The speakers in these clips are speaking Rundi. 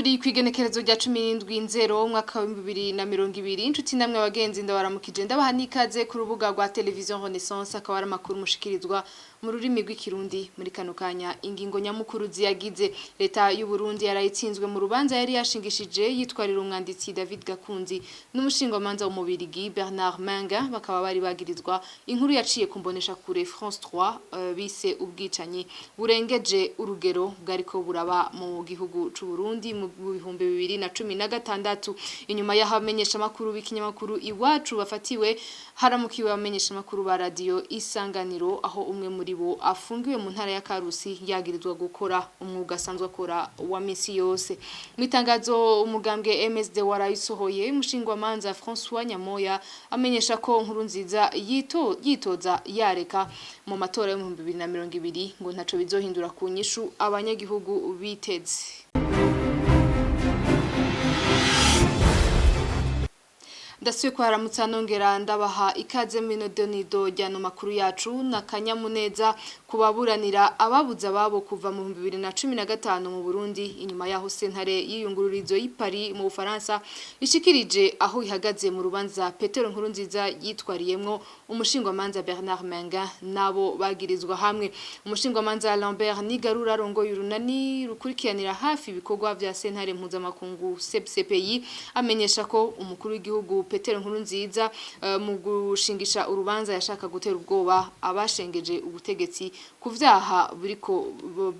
turi kwigenekerezo rya 17 umwaka wa 2020 inshuti namwe abagenzi ndabaramukije ndabaha nikaze ku rubuga rwa televiziyo Renaissance akaba ari amakuru mushikirizwa mu rurimi rw'ikirundi muri kano kanya ingingo nyamukuru ziyagize leta y'u Burundi yarayitsinzwe mu rubanza yari yashingishije yitwarira umwanditsi David Gakunzi n'umushingamanza w'umubirigi Bernard Mainguin bakaba bari bagirizwa inkuru yaciye kumbonesha kure France 3 bise ubwicanyi burengeje urugero bwariko buraba mu gihugu c'u Burundi mu 2016 inyuma y'abamenyeshamakuru b'ikinyamakuru iwacu bafatiwe haramukiwe abamenyeshamakuru ba radio Isanganiro aho umwe muri bo afungiwe mu ntara ya Karusi yagirizwa gukora umwuga asanzwe akora wa misi yose mwitangazo umugambwe MSD warayisohoye umushingwamanza François Nyamoya amenyesha ko Nkurunziza yitoza yareka mu matora yo 2020 ngo ntaco bizohindura ku nyishu abanyagihugu biteze. Ndasuye kwa haramutsa nongera ndabaha ikaze minodonido ryano makuru yacu na kanyamuneza kubaburanira ababuza babo kuva mu 2015 mu Burundi inyuma yaho sentare y'iyungururizo y'Ipari mu Bufaransa ishikirije aho ihagaze mu rubanza Petero Nkurunziza yitwariyemwo umushingwamanza Bernard Mainguin nabo bagirizwa hamwe umushingwamanza Lambert Nigarura rongo y'urunani rukurikiranira hafi ibikorwa vya sentare mpuzamakungu CPI amenyesha ko umukuru w'igihugu Petero Nkurunziza mu gushingisha urubanza yashaka gutera ubwoba abashengeje ubutegetsi ku vyaha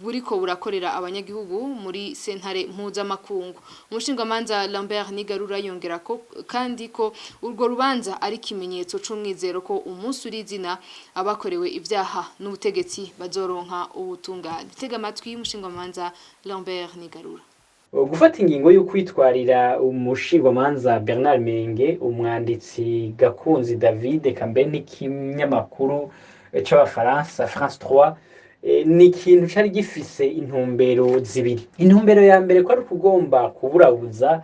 buriko burakorera abanyagihugu muri sentare mpuzamakungu umushingamanza Lambert Nigarura yongera ko kandi ko urwo rubanza ari kimenyetso c'umwizero ko umunsi urizina abakorewe ivyaha n'ubutegetsi bazoronka ubutungane tega amatwi y'umushingamanza Lambert Nigarura. Gufata ingingo yo kwitwarira umushingwamanza Bernard Mainguin umwanditsi Gakunzi David kambe n'ikinyamakuru c'abafaransa France 3 ni ikintu cari gifise intumbero zibiri. Intumbero ya mbere ko ari kugomba kuburabuza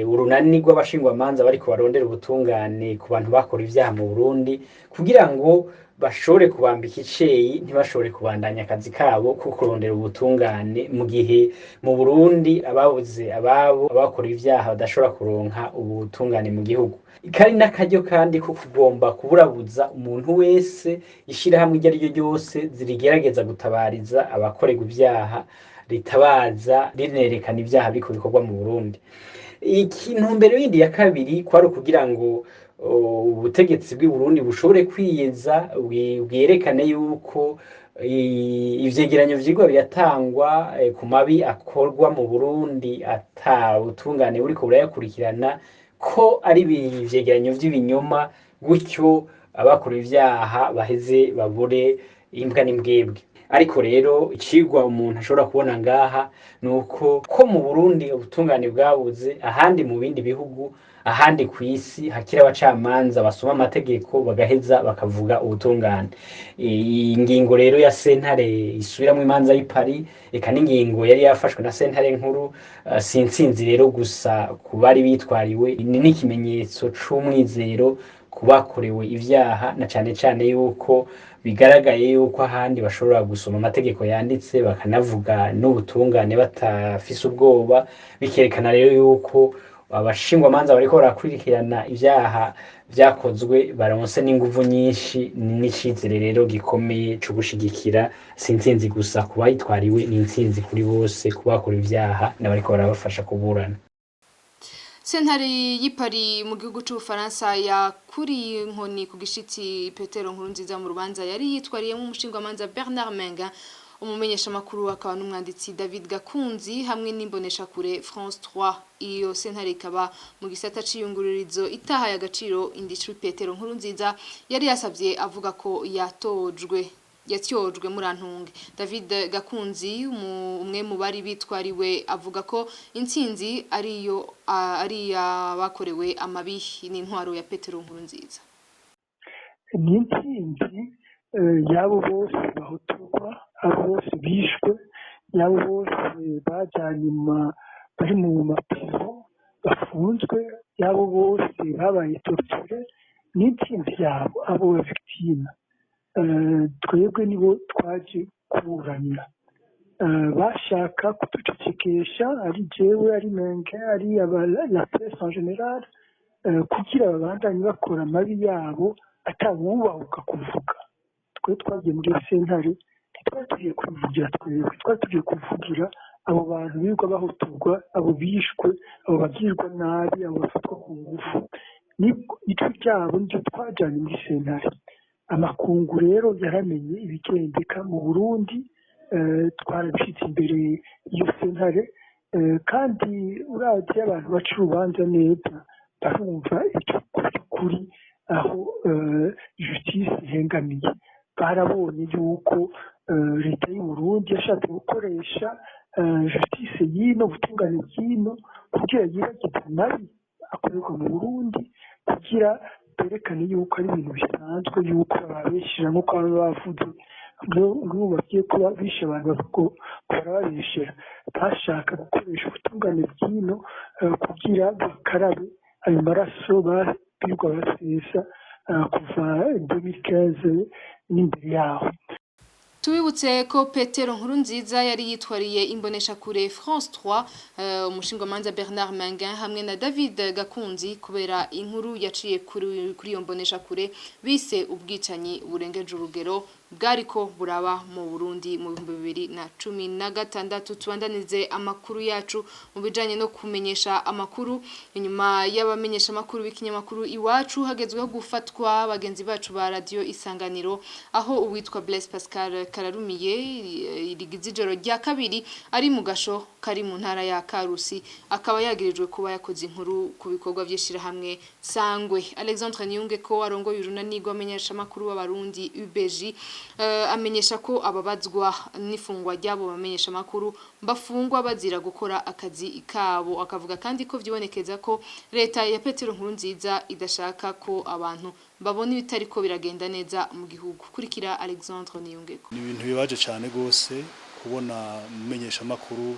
urunani rw'abashingwamanza bariko barondera ubutungane ku bantu bakora ivyaha mu Burundi kugira ngo bashobore kubambika iceyi ntibashobore kubandanya akazi kabo ko kurondera ubutungane mu gihe mu Burundi ababuze ababo abakora ivyaha badashobora kuronka ubutungane mu gihugu. Ikari n'akaryo kandi ko kugomba kuburabuza umuntu wese ishirahamwe iryo ari ryo ryose zirigerageza gutabariza abakorerwa ivyaha ritabaza rinerekana ivyaha biko bikorwa mu Burundi. Intumbero yindi ya kabiri kwari kugira ngo ubutegetsi bw'i Burundi bushobore kwiyeza bwerekane yuko ivyegeranyo vyigwa biratangwa ku mabi akorwa mu Burundi ata butungane buriko burayakurikirana ko ari ivyegeranyo vy'ibinyoma gutyo abakora ivyaha baheze babure imbwa n'imbwebwe. Ariko rero icigwa umuntu ashobora kubona ngaha nuko ko mu Burundi ubutungane bwabuze ahandi mu bindi bihugu ahandi kw'isi hakira abacamanza basoma amategeko bagaheza bakavuga ubutungane. Ingingo rero ya sentare isubiramwo imanza y'Ipari eka n'ingingo yari yafashwe na sentare nkuru sinsinzi rero gusa kubari bitwariwe ni n'ikimenyetso c'umwizero kubakorewe ivyaha na cane yuko bigaragaye yuko ahandi bashobora gusoma amategeko yanditse bakanavuga n'ubutungane batafise ubwoba bikerekana rero yuko abashingwamanza bariko barakurikirana ivyaha vyakozwe baronse n'inguvu nyinshi n'icizere rero gikomeye co gushigikira sinzinzi gusa kubayitwariwe n'intsinzi kuri bose kubakora ivyaha n'abariko barabafasha kuburana. Sentare y'Ipari mu gihugu c'Ubufaransa yakuriye inkoni ku gishitsi Petero Nkurunziza mu rubanza yari yitwariyemwo umushingwamanza Bernard Mainguin umumenyeshamakuru akaba n'umwanditsi David Gakunzi hamwe n'imbonesha kure France 3 iyo sentare ikaba mu gisata c'iyungururizo itahaye agaciro indishuri Petero Nkurunziza yari yasavye avuga ko yatyojwe murantunge. David Gakunzi umwe mu bari bitwariwe avuga ko intsinzi ari abakorewe amabi n'intwaro ya Petero Nkurunziza. Ni intsinzi yabo bose bahotorwa abo bose bishwe yabo bose bajanye bari mu mapiro bafunzwe yabo bose babaye torture n'intsinzi yabo abo victime twebwe nibo twaje kuburanira bashaka kuducecekesha ari jewe ari Mainguin ari la presse en general kugira babandanye bakora amabi yabo atawubahuka kuvuga. Twe twagiye muri sentare ntitwari tugiye kuvugira twebwe, twari tugiye kuvugira abo bantu birirwa bahotorwa, abo bishwe, abo bagirwa nabi, abo bafatwa ku ngufu. Nicyo ryabo nicyo twajyanye muri sentare. Amakungu rero yaramenye ibigendeka mu Burundi, twarabishitse imbere y'iyo sentare, kandi uravye abantu baca urubanza neza barumva icyo kuri aho justice ihengamiye. Barabonye yuko leta y'u Burundi yashatse gukoresha justice y'ino, ubutungane bw'ino kugira yibagize amabi akorerwa mu Burundi, kugira berekane yuko ari ibintu bisanzwe, yuko bababeshera nk'uko baba bavuze ngo bagiye kuba bishe abantu bavuga barababeshera. Bashaka gukoresha ubutungane bw'ino kugira bakarabe ayo maraso birirwa basesa kuva 2015 n'imbere yaho. Tubibutse ko Petero Nkurunziza yari yitwariye imboneshakure France 3 umushingamanza Bernard Mainguin hamwe na David Gakunzi kubera inkuru yaciye kuri iyo mboneshakure bise ubwicanyi burengeje urugero bwariko buraba mu Burundi mu 2016. Tubandanize amakuru yacu mu bijanye no kumenyesha amakuru. Inyuma y'abamenyeshamakuru b'ikinyamakuru Iwacu hagezweho gufatwa bagenzi bacu ba radio Isanganiro, aho uwitwa Blaise Pascal Kararumiye irigize ijoro rya kabiri ari mu gasho kari mu ntara ya Karusi, akaba yagirijwe kuba yakoze inkuru ku bikorwa by'ishirahamwe Sangwe. Alexandre Niyungeko arongoye urunani rw'abamenyeshamakuru b'Abarundi UBG amenyesha ko ababazwa n'ifungwa ry'abo bamenyeshamakuru bafungwa bazira gukora akazi kabo. Akavuga kandi ko vyibonekeza ko leta ya Petero Nkurunziza idashaka ko abantu babona ibitariko biragenda neza mu gihugu. Kurikira Alexandre Niyungeko. Ni ibintu bibaje cyane gose kubona umumenyeshamakuru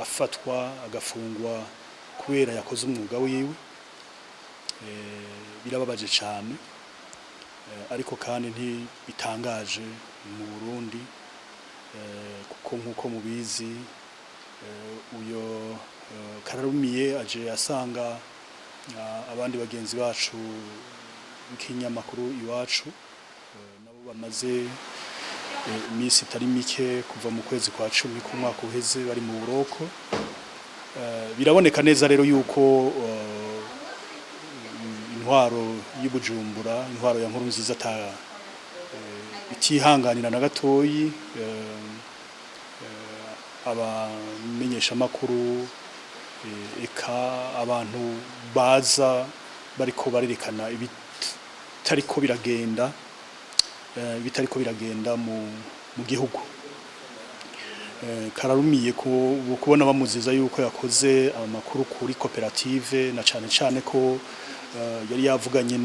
afatwa agafungwa kubera yakoze umwuga wiwe. Birababaje cyane, ariko kandi ntibitangaje mu Burundi, kuko nkuko mubizi uyo Kararumiye aje asanga abandi bagenzi bacu b'ikinyamakuru Iwacu nabo bamaze iminsi itari mike kuva mu kwezi kwa 10 k'umwaka uheze bari mu buroko. Biraboneka neza rero yuko intwaro y'Ubujumbura, intwaro ya Nkurunziza itihanganira na gatoyi abamenyeshamakuru, eka abantu baza bariko barerekana ibitariko biragenda mu gihugu. Kararumiye kubona bamuziza yuko yakoze amakuru kuri koperative, na cyane ko yari yavuganye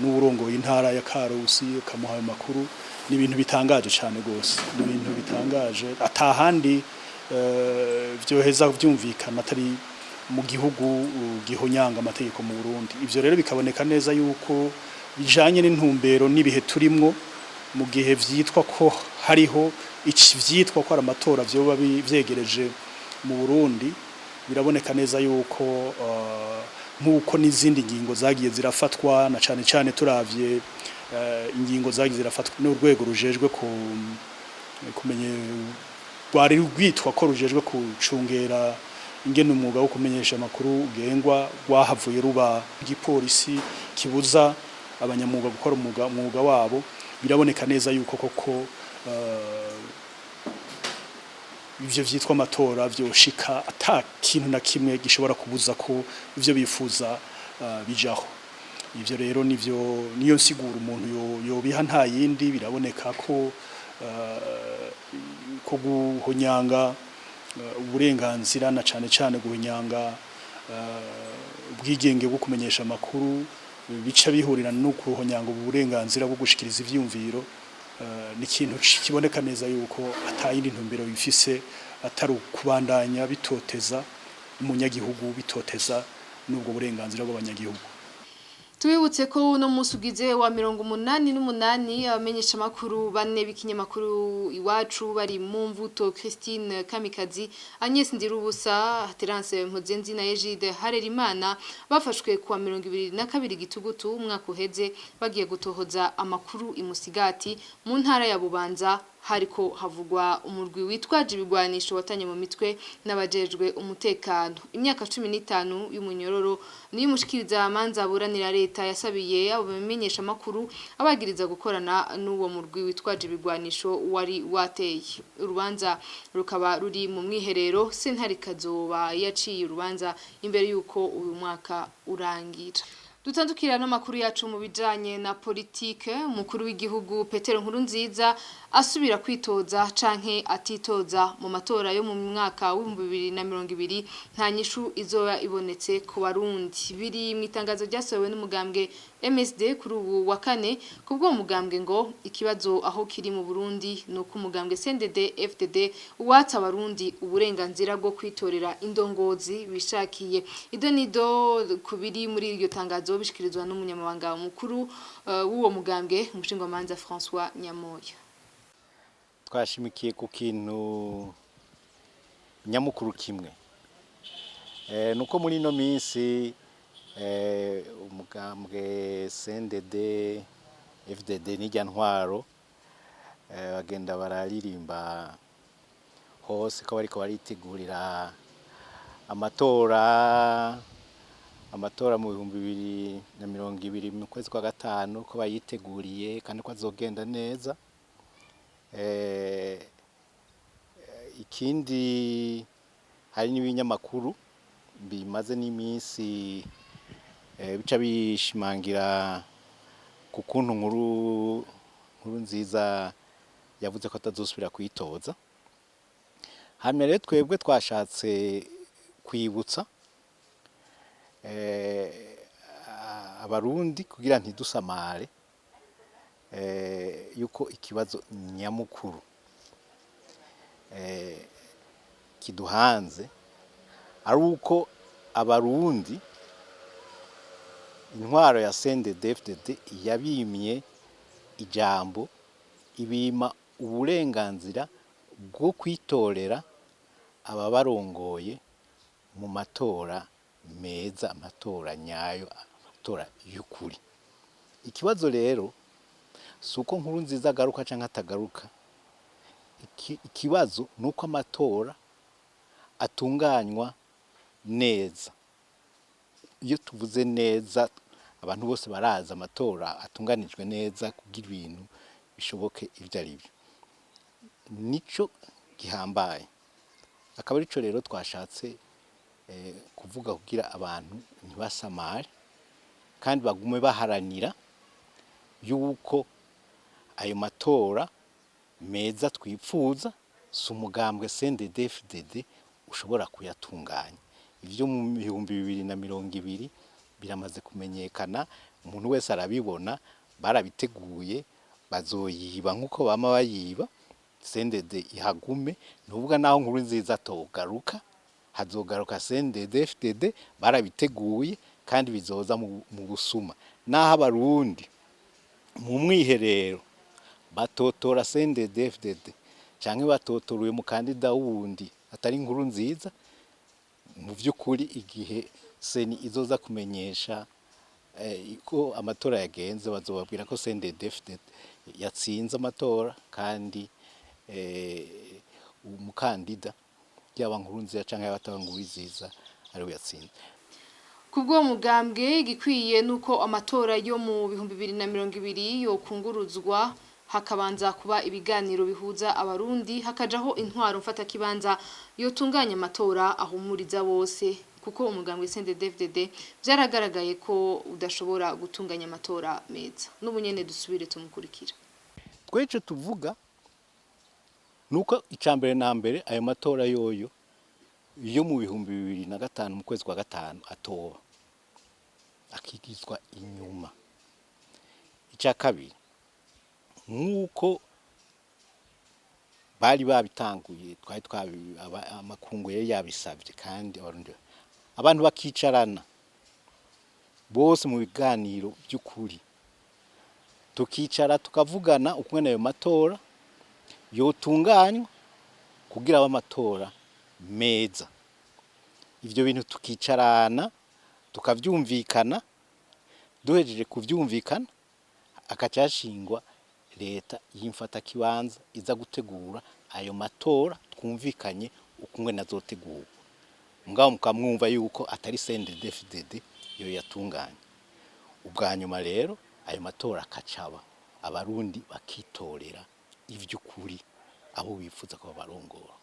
n'uburongoye intara ya Karusi kamuha amakuru. Ni ibintu bitangaje cyane gose, ni ibintu bitangaje atahandi vyoheza vyumvikana atari mu gihugu gihonyanga amategeko mu Burundi. Ivyo rero bikaboneka neza yuko bijanye n'intumbero n'ibihe turimwo, mu gihe vyitwa ko hariho vyitwa ko ari amatora vyoba vyegereje mu Burundi. Biraboneka neza yuko nkuko n'izindi ngingo zagiye zirafatwa, na cyane turavye ingingo zagiye zirafatwa n'urwego rujejwe kumenye rwari rwitwa ko rujejwe kucungera ingene umwuga wo kumenyesha amakuru ugengwa, rwahavuye ruba igipolisi kibuza abanyamwuga gukora umwuga wabo. Biraboneka neza yuko koko ivyo vyitwa amatora vyoshika ata kintu na kimwe gishobora kubuza ko ivyo bifuza bijaho. Ivyo rero niyo nsigura umuntu yobiha nta yindi. Biraboneka ko guhonyanga uburenganzira, na cyane guhonyanga ubwigenge bwo kumenyesha amakuru bica bihurira no kuhonyanga uburenganzira bwo gushikiriza ivyumviro. Ni ikintu kiboneka neza yuko atayindi intumbero bifise atari kubandanya bitoteza umunyagihugu, bitoteza n'ubwo burenganzira bw'abanyagihugu. Tubibutse ko uno munsi ugize wa 88 abamenyeshamakuru bane b'ikinyamakuru iwacu bari mu mvuto Christine Kamikazi, Agnes Ndirubusa, Terence Mpozenzi na Egide Harerimana bafashwe kuwa 22 gitugutu umwaka uheze bagiye gutohoza amakuru imusigati mu ntara ya Bubanza hariko havugwa umurwi witwaje ibigwanisho watanye mu mitwe n'abajejwe umutekano. Imyaka 15 y'umunyororo niyo mushikiriza amanza buranira leta yasabiye abo bamenyeshamakuru abagiriza gukorana n'uwo murwi witwaje ibigwanisho wari wateye. Urubanza rukaba ruri mu mwiherero, sentare kazoba yaciye urubanza imbere yuko uyu mwaka urangira. Dutandukira n'amakuru yacu mu bijanye na politike. Umukuru w'igihugu Petero Nkurunziza asubira kwitoza canke atitoza mu matora yo mu mwaka wa 2020 nta nyishu izoba ibonetse ku Barundi. Biri mu itangazo ryasohowe n'umugambwe MSD kuri ubu wa kane, kubwo umugambwe ngo ikibazo aho kiri mu Burundi nuko umugambwe CNDD FDD uwatsa Abarundi uburenganzira bwo kwitorera indongozi bishakiye. Idonido kubiri muri iryo tangazo bishikirizwa n'umunyamabanga mukuru w'uwo mugambwe umushingamanza François Nyamoya. Twashimikiye ku kintu nyamukuru kimwe, nuko muri no minsi umugambwe CNDD FDD n'ijya ntwaro bagenda bararirimba hose ko bariko baritegurira amatora mu 2020 mu kwezi kwa gatanu ko bayiteguriye kandi ko azogenda neza. Ikindi hari n'ibinyamakuru bimaze n'iminsi bica bishimangira ku kuntu Nkurunziza yavuze ko atazosubira kwitoza. Hamwe rero twebwe twashatse kwibutsa Abarundi kugira ntidusamare yuko ikibazo nyamukuru kiduhanze ari uko Abarundi intwaro ya CNDD-FDD yabimye ijambo, ibima uburenganzira bwo kwitorera ababarongoye mu matora meza, amatora nyayo, amatora y'ukuri. Ikibazo rero suko Nkurunziza agaruka canke atagaruka, ikibazo nuko amatora atunganywa neza. Iyo tuvuze neza abantu bose baraza amatora atunganijwe neza kugira ibintu bishoboke ivyo ari byo. Nico gihambaye. Akaba arico rero twashatse kuvuga kugira abantu ntibasamare kandi bagume baharanira yuko ayo matora meza twipfuza si umugambwe CNDD-FDD ushobora kuyatunganya. Ivyo mu 2020 biramaze kumenyekana, umuntu wese arabibona, barabiteguye, bazoyiba nkuko bama bayiba. CNDD ihagume, nuvuga naho Nkurunziza atogaruka, hazogaruka CNDD-FDD, barabiteguye kandi bizoza mu busuma. Naho Abarundi mu mwiherero batotora CNDD-FDD canke batotoruye mu kandida wundi atari Nkurunziza, mu vy'ukuri igihe seni izoza kumenyesha ko amatora yagenze bazobabwira ko CNDD-FDD yatsinze amatora kandi umukandida yaba Nkurunziza canke y'abatanga Nkurunziza ari we yatsinze. Kubwo mugambwe gikwiye nuko amatora yo mu 2020 yo kunguruzwa, hakabanza kuba ibiganiro bihuza Abarundi, hakajaho intwaro mfata kibanza yotunganya amatora ahumuriza bose, kuko umugambwe CNDD-FDD byaragaragaye ko udashobora gutunganya amatora meza. N'ubunyene dusubire tumukurikira. Tweco tuvuga nuko icambere na mbere ayo matora yoyo yo mu 2005 mu kwezi kwa gatanu atoba akigizwa inyuma. Ica kabiri nkuko bari babitanguye twari amakungu yari yabisavye kandi abantu bakicarana bose mu biganiro by'ukuri tukicara tukavugana uko ayo matora yotunganywa kugira amatora meza. Ivyo bintu tukicarana tukavyumvikana, duhejeje kuvyumvikana akacashingwa leta y'imfata kibanza iza gutegura ayo matora twumvikanye ukungwe nazotegurwa. Mugabo mukamwumva yuko atari CNDD-FDD yo yatunganye. Ubwa nyuma rero ayo matora akacaba abarundi bakitorera ivy'ukuri abo bifuza ko barongora.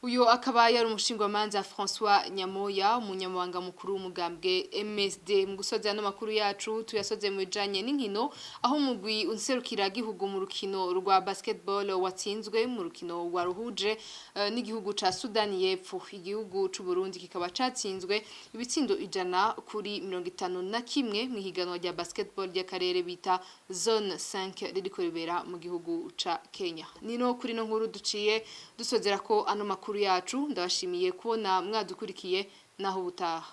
Uyo akaba yari umushingwamanza François Nyamoya, umunyamabanga mukuru w'umugambwe MSD. Mu gusoza no makuru yacu tuyasoze mu bijanye n'inkino, aho umugwi unserukira gihugu mu rukino rwa basketball watsinzwe mu rukino wa ruhuje n'igihugu ca Sudani y'Epfo. Igihugu c'u Burundi kikaba catsinzwe ibitsindo 151 mu higanwa rya basketball ry'akarere bita zone 5 ririko ribera mu gihugu ca Kenya. Nino kuri no nkuru duciye dusozera ko ano makuru yacu. Ndabashimiye kubona mwadukurikiye naho ubutaha.